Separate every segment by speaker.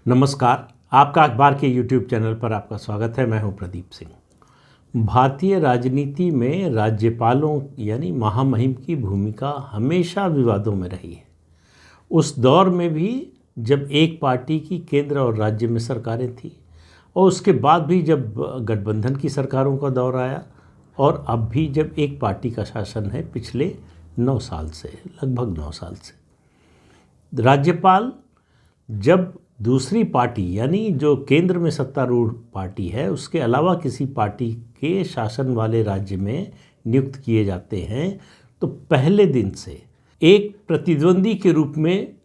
Speaker 1: नमस्कार। आपका अखबार के YouTube चैनल पर आपका स्वागत है। मैं हूं प्रदीप सिंह। भारतीय राजनीति में राज्यपालों यानी महामहिम की भूमिका हमेशा विवादों में रही है। उस दौर में भी जब एक पार्टी की केंद्र और राज्य में सरकारें थीं, और उसके बाद भी जब गठबंधन की सरकारों का दौर आया, और अब भी जब एक पार्टी का शासन है पिछले 9 साल से, लगभग 9 साल से। राज्यपाल जब दूसरी पार्टी यानी जो केंद्र में सत्तारूढ़ पार्टी है उसके अलावा किसी पार्टी के शासन वाले राज्य में नियुक्त किए जाते हैं तो पहले दिन से एक प्रतिद्वंदी के रूप में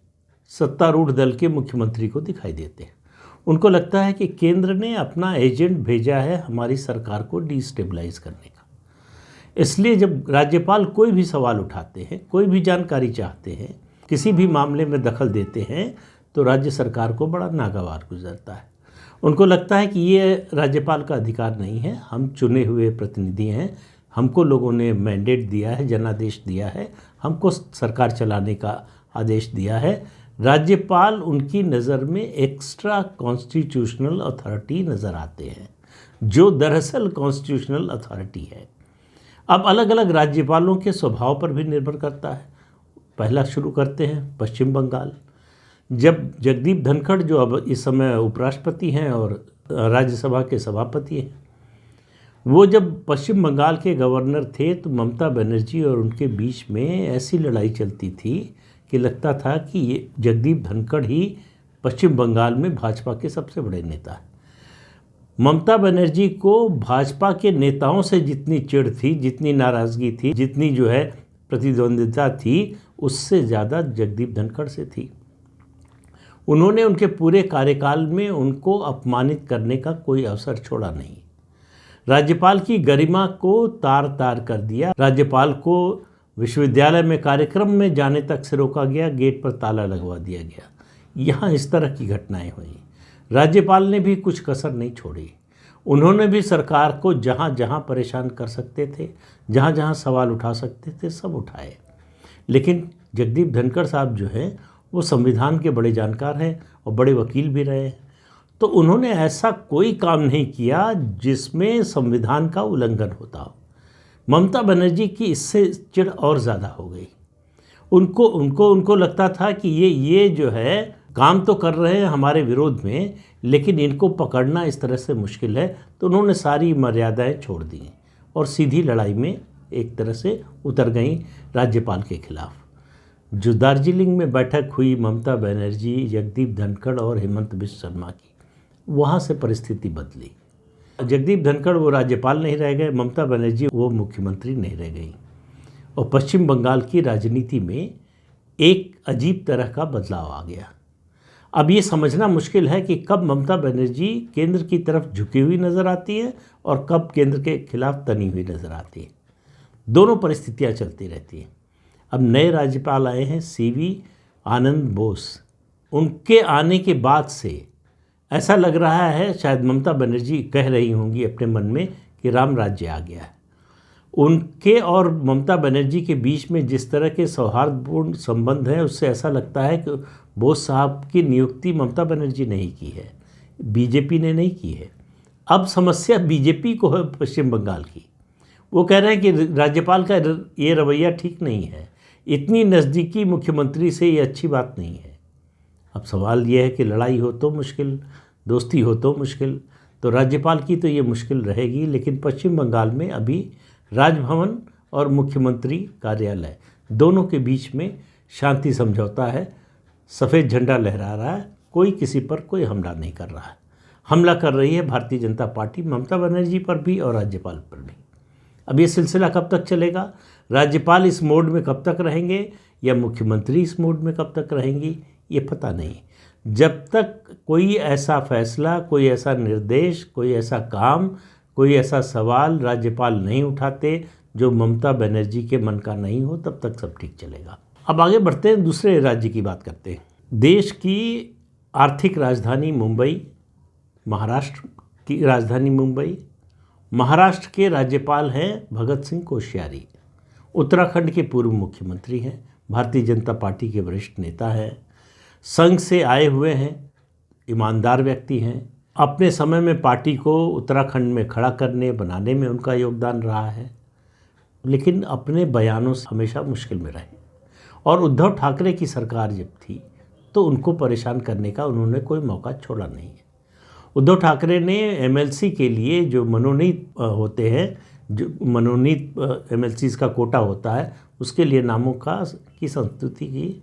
Speaker 1: सत्तारूढ़ दल के मुख्यमंत्री को दिखाई देते हैं। उनको लगता है कि केंद्र ने अपना एजेंट भेजा है हमारी सरकार को डिस्टेबलाइज करने का। इसलिए जब राज्यपाल कोई भी सवाल उठाते हैं, कोई भी जानकारी चाहते हैं, किसी भी मामले में दखल देते हैं तो राज्य सरकार को बड़ा नागवार गुजरता है। उनको लगता है कि ये राज्यपाल का अधिकार नहीं है, हम चुने हुए प्रतिनिधि हैं, हमको लोगों ने मैंडेट दिया है, जनादेश दिया है, हमको सरकार चलाने का आदेश दिया है। राज्यपाल उनकी नज़र में एक्स्ट्रा कॉन्स्टिट्यूशनल अथॉरिटी नज़र आते हैं, जो दरअसल कॉन्स्टिट्यूशनल अथॉरिटी है। अब अलग अलग राज्यपालों के स्वभाव पर भी निर्भर करता है। पहला शुरू करते हैं पश्चिम बंगाल। जब जगदीप धनखड़, जो अब इस समय उपराष्ट्रपति हैं और राज्यसभा के सभापति हैं, वो जब पश्चिम बंगाल के गवर्नर थे तो ममता बनर्जी और उनके बीच में ऐसी लड़ाई चलती थी कि लगता था कि ये जगदीप धनखड़ ही पश्चिम बंगाल में भाजपा के सबसे बड़े नेता हैं। ममता बनर्जी को भाजपा के नेताओं से जितनी चिढ़ थी, जितनी नाराज़गी थी, जितनी जो है प्रतिद्वंदिता थी, उससे ज़्यादा जगदीप धनखड़ से थी। उन्होंने उनके पूरे कार्यकाल में उनको अपमानित करने का कोई अवसर छोड़ा नहीं। राज्यपाल की गरिमा को तार तार कर दिया। राज्यपाल को विश्वविद्यालय में कार्यक्रम में जाने तक से रोका गया, गेट पर ताला लगवा दिया गया। यहाँ इस तरह की घटनाएं हुई। राज्यपाल ने भी कुछ कसर नहीं छोड़ी। उन्होंने भी सरकार को जहाँ जहाँ परेशान कर सकते थे, जहाँ जहाँ सवाल उठा सकते थे, सब उठाए। लेकिन जगदीप धनखड़ साहब जो हैं वो संविधान के बड़े जानकार हैं और बड़े वकील भी रहे हैं। तो उन्होंने ऐसा कोई काम नहीं किया जिसमें संविधान का उल्लंघन होता हो। ममता बनर्जी की इससे चिढ़ और ज़्यादा हो गई। उनको लगता था कि ये जो है काम तो कर रहे हैं हमारे विरोध में, लेकिन इनको पकड़ना इस तरह से मुश्किल है। तो उन्होंने सारी मर्यादाएं छोड़ दी और सीधी लड़ाई में एक तरह से उतर गई राज्यपाल के खिलाफ। जो दार्जिलिंग में बैठक हुई ममता बनर्जी, जगदीप धनखड़ और हेमंत बिश्व शर्मा की, वहाँ से परिस्थिति बदली। जगदीप धनखड़ वो राज्यपाल नहीं रह गए, ममता बनर्जी वो मुख्यमंत्री नहीं रह गई, और पश्चिम बंगाल की राजनीति में एक अजीब तरह का बदलाव आ गया। अब ये समझना मुश्किल है कि कब ममता बनर्जी केंद्र की तरफ झुकी हुई नज़र आती है और कब केंद्र के खिलाफ तनी हुई नज़र आती है। दोनों परिस्थितियाँ चलती रहती हैं। अब नए राज्यपाल आए हैं सीवी आनंद बोस। उनके आने के बाद से ऐसा लग रहा है, शायद ममता बनर्जी कह रही होंगी अपने मन में, कि राम राज्य आ गया है। उनके और ममता बनर्जी के बीच में जिस तरह के सौहार्दपूर्ण संबंध हैं, उससे ऐसा लगता है कि बोस साहब की नियुक्ति ममता बनर्जी ने ही की है, बीजेपी ने नहीं की है। अब समस्या बीजेपी को है पश्चिम बंगाल की। वो कह रहे हैं कि राज्यपाल का ये रवैया ठीक नहीं है, इतनी नज़दीकी मुख्यमंत्री से ये अच्छी बात नहीं है। अब सवाल ये है कि लड़ाई हो तो मुश्किल, दोस्ती हो तो मुश्किल। तो राज्यपाल की तो ये मुश्किल रहेगी, लेकिन पश्चिम बंगाल में अभी राजभवन और मुख्यमंत्री कार्यालय दोनों के बीच में शांति समझौता है। सफ़ेद झंडा लहरा रहा है, कोई किसी पर कोई हमला नहीं कर रहा है। हमला कर रही है भारतीय जनता पार्टी ममता बनर्जी पर भी और राज्यपाल पर भी। अब ये सिलसिला कब तक चलेगा? राज्यपाल इस मोड में कब तक रहेंगे या मुख्यमंत्री इस मोड में कब तक रहेंगी, ये पता नहीं। जब तक कोई ऐसा फैसला, कोई ऐसा निर्देश, कोई ऐसा काम, कोई ऐसा सवाल राज्यपाल नहीं उठाते जो ममता बनर्जी के मन का नहीं हो, तब तक सब ठीक चलेगा। अब आगे बढ़ते हैं, दूसरे राज्य की बात करते हैं। देश की आर्थिक राजधानी मुंबई, महाराष्ट्र की राजधानी मुंबई। महाराष्ट्र के राज्यपाल हैं भगत सिंह कोश्यारी। उत्तराखंड के पूर्व मुख्यमंत्री हैं, भारतीय जनता पार्टी के वरिष्ठ नेता हैं, संघ से आए हुए हैं, ईमानदार व्यक्ति हैं। अपने समय में पार्टी को उत्तराखंड में खड़ा करने बनाने में उनका योगदान रहा है, लेकिन अपने बयानों से हमेशा मुश्किल में रहे। और उद्धव ठाकरे की सरकार जब थी तो उनको परेशान करने का उन्होंने कोई मौका छोड़ा नहीं है। उद्धव ठाकरे ने एमएलसी के लिए जो मनोनीत होते हैं, जो मनोनीत एमएलसीज़ का कोटा होता है, उसके लिए नामों की संस्तुति की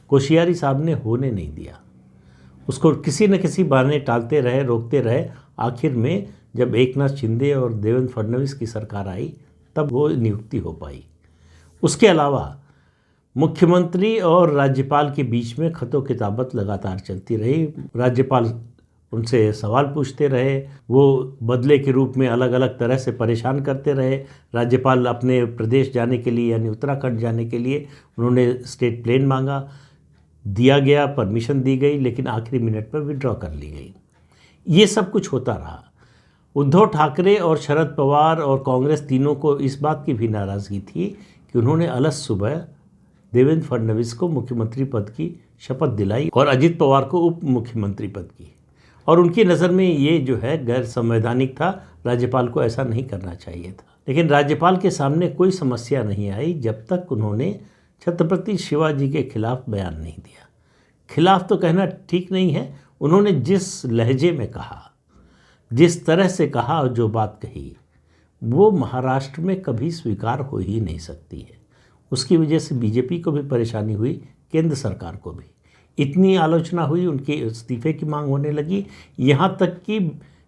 Speaker 1: कोश्यारी साहब ने होने नहीं दिया। उसको किसी न किसी बहाने टालते रहे, रोकते रहे। आखिर में जब एकनाथ शिंदे और देवेंद्र फडणवीस की सरकार आई तब वो नियुक्ति हो पाई। उसके अलावा मुख्यमंत्री और राज्यपाल के बीच में खतों किताबत लगातार चलती रही। राज्यपाल उनसे सवाल पूछते रहे, वो बदले के रूप में अलग अलग तरह से परेशान करते रहे। राज्यपाल अपने प्रदेश जाने के लिए यानी उत्तराखंड जाने के लिए उन्होंने स्टेट प्लेन मांगा, दिया गया, परमिशन दी गई, लेकिन आखिरी मिनट पर विड्रॉ कर ली गई। ये सब कुछ होता रहा। उद्धव ठाकरे और शरद पवार और कांग्रेस तीनों को इस बात की भी नाराज़गी थी कि उन्होंने अलस सुबह देवेंद्र फडणवीस को मुख्यमंत्री पद की शपथ दिलाई और अजित पवार को उप मुख्यमंत्री पद की, और उनकी नज़र में ये जो है गैर संवैधानिक था। राज्यपाल को ऐसा नहीं करना चाहिए था। लेकिन राज्यपाल के सामने कोई समस्या नहीं आई जब तक उन्होंने छत्रपति शिवाजी के खिलाफ बयान नहीं दिया। खिलाफ तो कहना ठीक नहीं है, उन्होंने जिस लहजे में कहा, जिस तरह से कहा और जो बात कही, वो महाराष्ट्र में कभी स्वीकार हो ही नहीं सकती है। उसकी वजह से बीजेपी को भी परेशानी हुई, केंद्र सरकार को भी। इतनी आलोचना हुई, उनके इस्तीफे की मांग होने लगी। यहाँ तक कि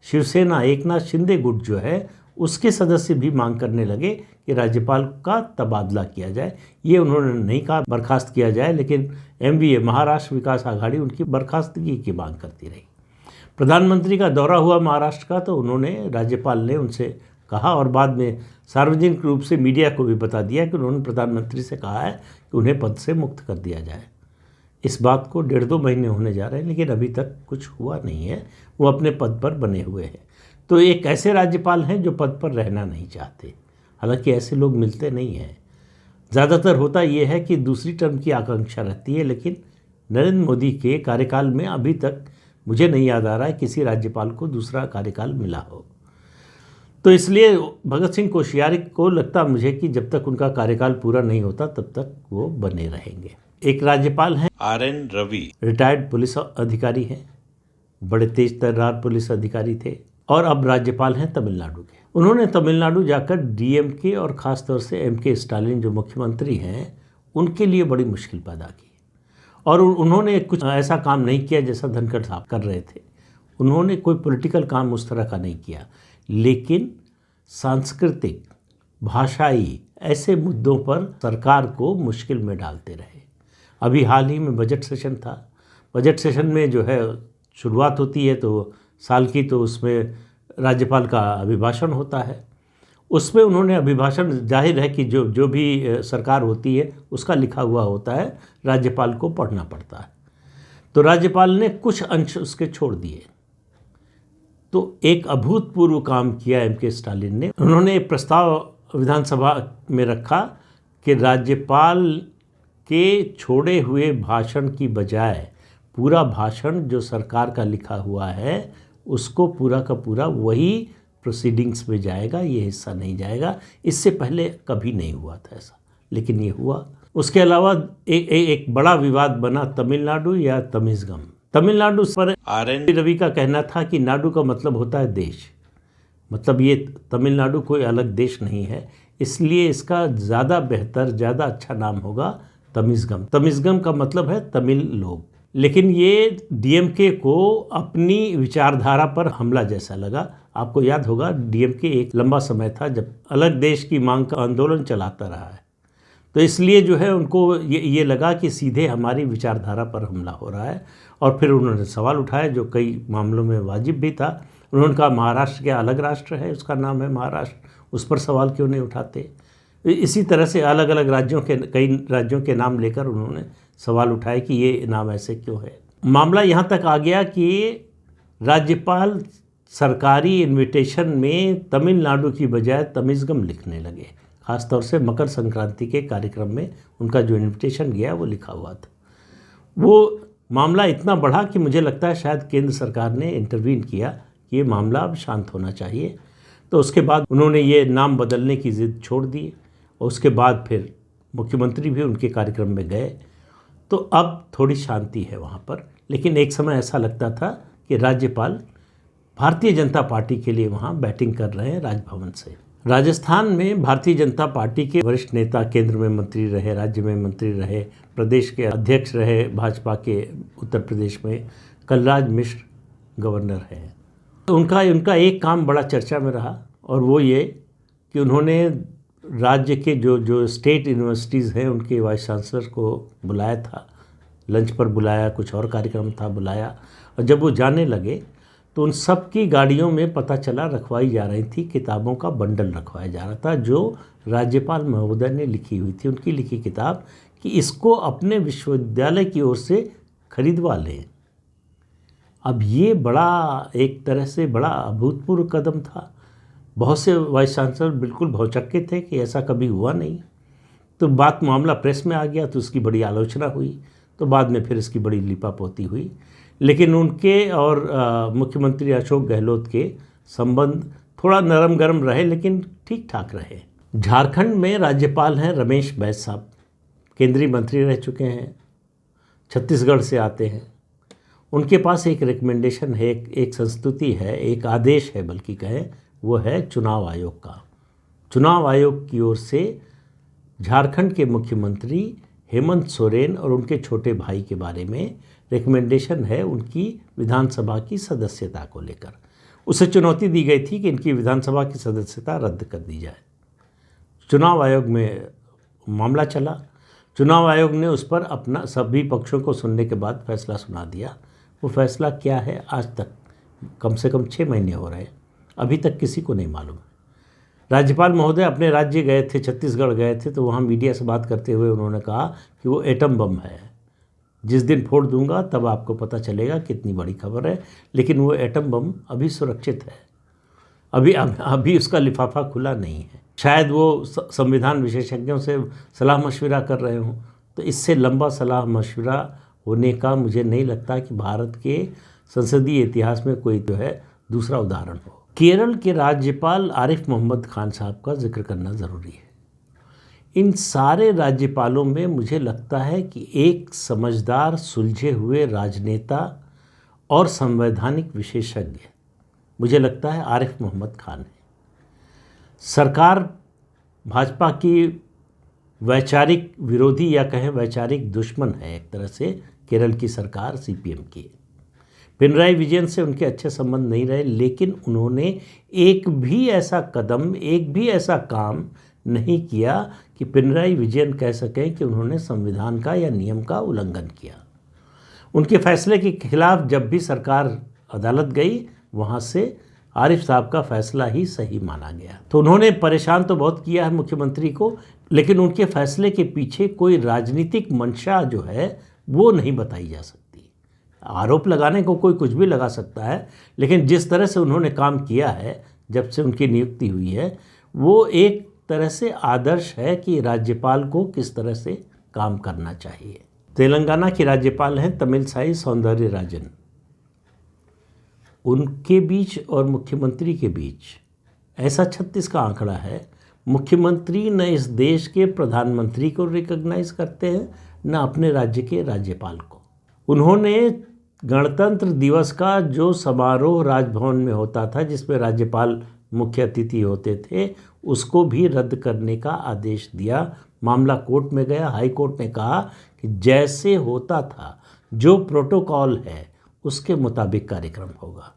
Speaker 1: शिवसेना एकनाथ शिंदे गुट जो है उसके सदस्य भी मांग करने लगे कि राज्यपाल का तबादला किया जाए। ये उन्होंने नहीं कहा बर्खास्त किया जाए, लेकिन एमवीए महाराष्ट्र विकास आघाड़ी उनकी बर्खास्तगी की मांग करती रही। प्रधानमंत्री का दौरा हुआ महाराष्ट्र का तो उन्होंने राज्यपाल ने उनसे कहा और बाद में सार्वजनिक रूप से मीडिया को भी बता दिया कि उन्होंने प्रधानमंत्री से कहा है कि उन्हें पद से मुक्त कर दिया जाए। इस बात को 1.5-2 महीने होने जा रहे हैं, लेकिन अभी तक कुछ हुआ नहीं है। वो अपने पद पर बने हुए हैं। तो एक ऐसे राज्यपाल हैं जो पद पर रहना नहीं चाहते। हालांकि ऐसे लोग मिलते नहीं हैं। ज़्यादातर होता ये है कि दूसरी टर्म की आकांक्षा रहती है, लेकिन नरेंद्र मोदी के कार्यकाल में अभी तक मुझे नहीं याद आ रहा है किसी राज्यपाल को दूसरा कार्यकाल मिला हो। तो इसलिए भगत सिंह कोश्यारी को लगता मुझे कि जब तक उनका कार्यकाल पूरा नहीं होता तब तक वो बने रहेंगे। एक राज्यपाल हैं
Speaker 2: RN रवि,
Speaker 1: रिटायर्ड पुलिस अधिकारी हैं, बड़े तेज तर्रार पुलिस अधिकारी थे और अब राज्यपाल हैं तमिलनाडु के। उन्होंने तमिलनाडु जाकर डीएमके और ख़ासतौर से एमके स्टालिन जो मुख्यमंत्री हैं उनके लिए बड़ी मुश्किल पैदा की। और उन्होंने कुछ ऐसा काम नहीं किया जैसा धनखड़ साहब कर रहे थे। उन्होंने कोई पॉलिटिकल काम उस तरह का नहीं किया, लेकिन सांस्कृतिक, भाषाई ऐसे मुद्दों पर सरकार को मुश्किल में डालते रहे। अभी हाल ही में बजट सेशन था। बजट सेशन में जो है शुरुआत होती है तो साल की, तो उसमें राज्यपाल का अभिभाषण होता है। उसमें उन्होंने अभिभाषण, जाहिर है कि जो भी सरकार होती है उसका लिखा हुआ होता है, राज्यपाल को पढ़ना पड़ता है। तो राज्यपाल ने कुछ अंश उसके छोड़ दिए। तो एक अभूतपूर्व काम किया एमके स्टालिन ने। उन्होंने एक प्रस्ताव विधानसभा में रखा कि राज्यपाल के छोड़े हुए भाषण की बजाय पूरा भाषण जो सरकार का लिखा हुआ है उसको पूरा का पूरा वही प्रोसीडिंग्स में जाएगा, ये हिस्सा नहीं जाएगा। इससे पहले कभी नहीं हुआ था ऐसा, लेकिन ये हुआ। उसके अलावा एक बड़ा विवाद बना तमिलनाडु या तमिज़गम। तमिलनाडु पर
Speaker 2: RN
Speaker 1: रवि का कहना था कि नाडु का मतलब होता है देश, मतलब ये तमिलनाडु कोई अलग देश नहीं है, इसलिए इसका ज़्यादा बेहतर, ज़्यादा अच्छा नाम होगा तमिज़गम। तमिज़गम का मतलब है तमिल लोग। लेकिन ये डीएमके को अपनी विचारधारा पर हमला जैसा लगा। आपको याद होगा डीएमके एक लंबा समय था जब अलग देश की मांग का आंदोलन चलाता रहा है, तो इसलिए जो है उनको ये लगा कि सीधे हमारी विचारधारा पर हमला हो रहा है। और फिर उन्होंने सवाल उठाया जो कई मामलों में वाजिब भी था। उन्होंने कहा महाराष्ट्र क्या अलग राष्ट्र है, उसका नाम है महाराष्ट्र, उस पर सवाल क्यों नहीं उठाते। इसी तरह से अलग अलग कई राज्यों के नाम लेकर उन्होंने सवाल उठाए कि ये नाम ऐसे क्यों है। मामला यहाँ तक आ गया कि राज्यपाल सरकारी इन्विटेशन में तमिलनाडु की बजाय तमिज़गम लिखने लगे। ख़ासतौर से मकर संक्रांति के कार्यक्रम में उनका जो इन्विटेशन गया वो लिखा हुआ था। वो मामला इतना बढ़ा कि मुझे लगता है शायद केंद्र सरकार ने इंटरवीन किया कि ये मामला अब शांत होना चाहिए। तो उसके बाद उन्होंने ये नाम बदलने की ज़िद छोड़ दी और उसके बाद फिर मुख्यमंत्री भी उनके कार्यक्रम में गए। तो अब थोड़ी शांति है वहाँ पर, लेकिन एक समय ऐसा लगता था कि राज्यपाल भारतीय जनता पार्टी के लिए वहाँ बैटिंग कर रहे हैं राजभवन से। राजस्थान में भारतीय जनता पार्टी के वरिष्ठ नेता केंद्र में मंत्री रहे, राज्य में मंत्री रहे, प्रदेश के अध्यक्ष रहे भाजपा के उत्तर प्रदेश में, कलराज मिश्र गवर्नर हैं। तो उनका एक काम बड़ा चर्चा में रहा और वो ये कि उन्होंने राज्य के जो स्टेट यूनिवर्सिटीज़ हैं उनके वाइस चांसलर को बुलाया था, लंच पर बुलाया, कुछ और कार्यक्रम था बुलाया, और जब वो जाने लगे तो उन सब की गाड़ियों में पता चला रखवाई जा रही थी, किताबों का बंडल रखवाया जा रहा था जो राज्यपाल महोदय ने लिखी हुई थी, उनकी लिखी किताब, कि इसको अपने विश्वविद्यालय की ओर से खरीदवा लें। अब ये बड़ा एक तरह से बड़ा अभूतपूर्व कदम था। बहुत से वाइस चांसलर बिल्कुल भौचक्के थे कि ऐसा कभी हुआ नहीं। तो मामला प्रेस में आ गया तो उसकी बड़ी आलोचना हुई, तो बाद में फिर इसकी बड़ी लीपापोती हुई। लेकिन उनके और मुख्यमंत्री अशोक गहलोत के संबंध थोड़ा नरम गरम रहे, लेकिन ठीक ठाक रहे। झारखंड में राज्यपाल हैं रमेश बैस साहब, केंद्रीय मंत्री रह चुके हैं, छत्तीसगढ़ से आते हैं। उनके पास एक रिकमेंडेशन है, एक संस्तुति है, एक आदेश है बल्कि कहें, वो है चुनाव आयोग का। चुनाव आयोग की ओर से झारखंड के मुख्यमंत्री हेमंत सोरेन और उनके छोटे भाई के बारे में रिकमेंडेशन है उनकी विधानसभा की सदस्यता को लेकर। उसे चुनौती दी गई थी कि इनकी विधानसभा की सदस्यता रद्द कर दी जाए। चुनाव आयोग में मामला चला, चुनाव आयोग ने उस पर अपना सभी पक्षों को सुनने के बाद फैसला सुना दिया। वो फैसला क्या है आज तक कम से कम 6 महीने हो रहे हैं, अभी तक किसी को नहीं मालूम। राज्यपाल महोदय अपने राज्य गए थे, छत्तीसगढ़ गए थे, तो वहाँ मीडिया से बात करते हुए उन्होंने कहा कि वो एटम बम है, जिस दिन फोड़ दूंगा तब आपको पता चलेगा कितनी बड़ी खबर है। लेकिन वो एटम बम अभी सुरक्षित है, अभी उसका लिफाफा खुला नहीं है। शायद वो संविधान विशेषज्ञों से सलाह मशविरा कर रहे हों। तो इससे लंबा सलाह मशविरा होने का मुझे नहीं लगता कि भारत के संसदीय इतिहास में कोई जो है दूसरा उदाहरण हो। केरल के राज्यपाल आरिफ मोहम्मद खान साहब का जिक्र करना ज़रूरी है। इन सारे राज्यपालों में मुझे लगता है कि एक समझदार, सुलझे हुए राजनेता और संवैधानिक विशेषज्ञ मुझे लगता है आरिफ मोहम्मद खान है। सरकार भाजपा की वैचारिक विरोधी या कहें वैचारिक दुश्मन है एक तरह से केरल की सरकार सीपीएम की। पिनराई विजयन से उनके अच्छे संबंध नहीं रहे, लेकिन उन्होंने एक भी ऐसा कदम, एक भी ऐसा काम नहीं किया कि पिनराई विजयन कह सकें कि उन्होंने संविधान का या नियम का उल्लंघन किया। उनके फैसले के खिलाफ जब भी सरकार अदालत गई, वहाँ से आरिफ साहब का फैसला ही सही माना गया। तो उन्होंने परेशान तो बहुत किया है मुख्यमंत्री को, लेकिन उनके फैसले के पीछे कोई राजनीतिक मंशा जो है वो नहीं बताई जा सकती। आरोप लगाने को कोई कुछ भी लगा सकता है, लेकिन जिस तरह से उन्होंने काम किया है जब से उनकी नियुक्ति हुई है, वो एक तरह से आदर्श है कि राज्यपाल को किस तरह से काम करना चाहिए। तेलंगाना की राज्यपाल हैं तमिलसाई सौंदरराजन। उनके बीच और मुख्यमंत्री के बीच ऐसा 36 का आंकड़ा है, मुख्यमंत्री न इस देश के प्रधानमंत्री को रिकॉग्नाइज करते हैं न अपने राज्य के राज्यपाल को। उन्होंने गणतंत्र दिवस का जो समारोह राजभवन में होता था जिसमें राज्यपाल मुख्य अतिथि होते थे, उसको भी रद्द करने का आदेश दिया। मामला कोर्ट में गया, हाई कोर्ट ने कहा कि जैसे होता था, जो प्रोटोकॉल है उसके मुताबिक कार्यक्रम होगा।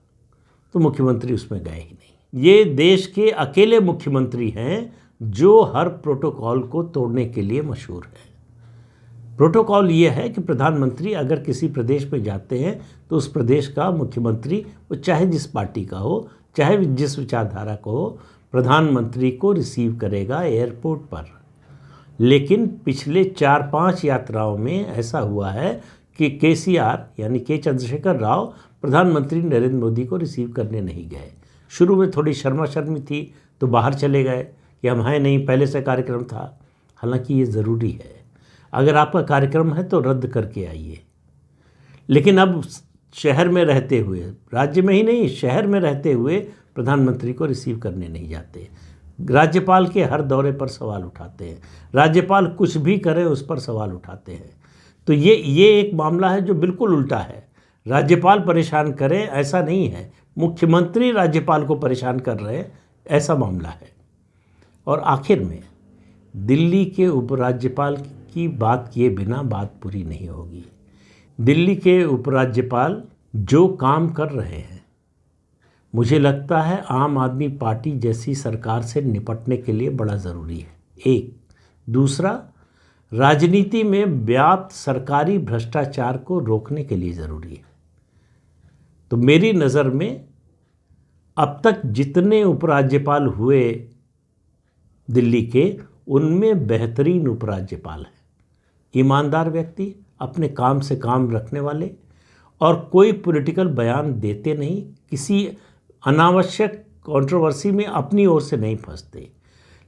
Speaker 1: तो मुख्यमंत्री उसमें गए ही नहीं। ये देश के अकेले मुख्यमंत्री हैं जो हर प्रोटोकॉल को तोड़ने के लिए मशहूर है। प्रोटोकॉल ये है कि प्रधानमंत्री अगर किसी प्रदेश में जाते हैं तो उस प्रदेश का मुख्यमंत्री, वो चाहे जिस पार्टी का हो, चाहे जिस विचारधारा को हो, प्रधानमंत्री को रिसीव करेगा एयरपोर्ट पर। लेकिन पिछले 4-5 यात्राओं में ऐसा हुआ है कि केसीआर यानी के चंद्रशेखर राव प्रधानमंत्री नरेंद्र मोदी को रिसीव करने नहीं गए। शुरू में थोड़ी शर्मा शर्मी थी तो बाहर चले गए कि हम हैं नहीं, पहले से कार्यक्रम था। हालांकि ये ज़रूरी है, अगर आपका कार्यक्रम है तो रद्द करके आइए। लेकिन अब शहर में रहते हुए, राज्य में ही नहीं शहर में रहते हुए प्रधानमंत्री को रिसीव करने नहीं जाते। राज्यपाल के हर दौरे पर सवाल उठाते हैं, राज्यपाल कुछ भी करे उस पर सवाल उठाते हैं। तो ये एक मामला है जो बिल्कुल उल्टा है। राज्यपाल परेशान करे ऐसा नहीं है, मुख्यमंत्री राज्यपाल को परेशान कर रहे हैं ऐसा मामला है। और आखिर में दिल्ली के उपराज्यपाल की बात किए बिना बात पूरी नहीं होगी। दिल्ली के उपराज्यपाल जो काम कर रहे हैं, मुझे लगता है आम आदमी पार्टी जैसी सरकार से निपटने के लिए बड़ा ज़रूरी है। एक दूसरा, राजनीति में व्याप्त सरकारी भ्रष्टाचार को रोकने के लिए ज़रूरी है। तो मेरी नज़र में अब तक जितने उपराज्यपाल हुए दिल्ली के, उनमें बेहतरीन उपराज्यपाल हैं। ईमानदार व्यक्ति, अपने काम से काम रखने वाले, और कोई पॉलिटिकल बयान देते नहीं, किसी अनावश्यक कंट्रोवर्सी में अपनी ओर से नहीं फंसते।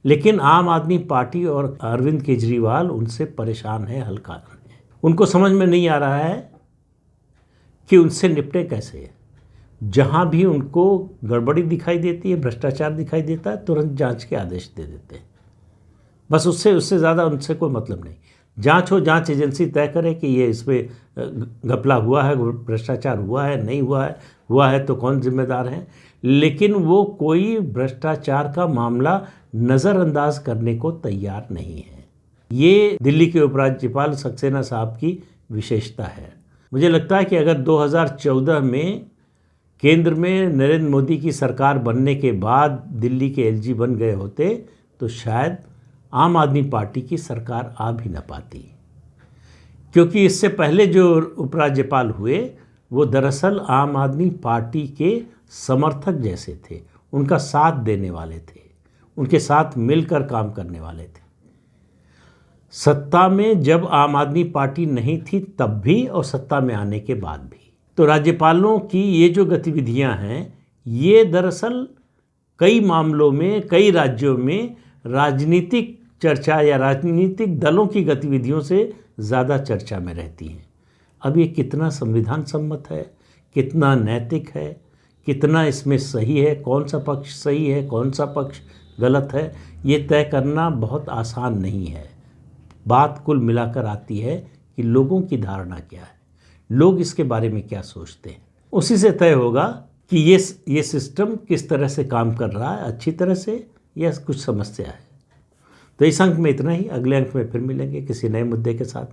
Speaker 1: लेकिन आम आदमी पार्टी और अरविंद केजरीवाल उनसे परेशान है, हल्का है। उनको समझ में नहीं आ रहा है कि उनसे निपटे कैसे। जहाँ भी उनको गड़बड़ी दिखाई देती है, भ्रष्टाचार दिखाई देता है, तुरंत जांच के आदेश दे देते हैं। बस उससे ज़्यादा उनसे कोई मतलब नहीं। जांच हो, जांच एजेंसी तय करे कि ये इसमें घपला हुआ है, भ्रष्टाचार हुआ है, नहीं हुआ है तो कौन जिम्मेदार है। लेकिन वो कोई भ्रष्टाचार का मामला नज़रअंदाज करने को तैयार नहीं है। ये दिल्ली के उपराज्यपाल सक्सेना साहब की विशेषता है। मुझे लगता है कि अगर 2014 में केंद्र में नरेंद्र मोदी की सरकार बनने के बाद दिल्ली के एलजी बन गए होते तो शायद आम आदमी पार्टी की सरकार आ भी न पाती, क्योंकि इससे पहले जो उपराज्यपाल हुए वो दरअसल आम आदमी पार्टी के समर्थक जैसे थे, उनका साथ देने वाले थे, उनके साथ मिलकर काम करने वाले थे। सत्ता में जब आम आदमी पार्टी नहीं थी तब भी, और सत्ता में आने के बाद भी। तो राज्यपालों की ये जो गतिविधियां हैं, ये दरअसल कई मामलों में, कई राज्यों में राजनीतिक चर्चा या राजनीतिक दलों की गतिविधियों से ज़्यादा चर्चा में रहती हैं। अब ये कितना संविधान सम्मत है, कितना नैतिक है, कितना इसमें सही है, कौन सा पक्ष सही है, कौन सा पक्ष गलत है, ये तय करना बहुत आसान नहीं है। बात कुल मिलाकर आती है कि लोगों की धारणा क्या है, लोग इसके बारे में क्या सोचते हैं। उसी से तय होगा कि ये सिस्टम किस तरह से काम कर रहा है, अच्छी तरह से या कुछ समस्या है। तो इस अंक में इतना ही। अगले अंक में फिर मिलेंगे किसी नए मुद्दे के साथ।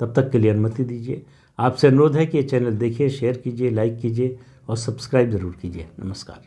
Speaker 1: तब तक के लिए अनुमति दीजिए। आपसे अनुरोध है कि ये चैनल देखिए, शेयर कीजिए, लाइक कीजिए और सब्सक्राइब ज़रूर कीजिए। नमस्कार।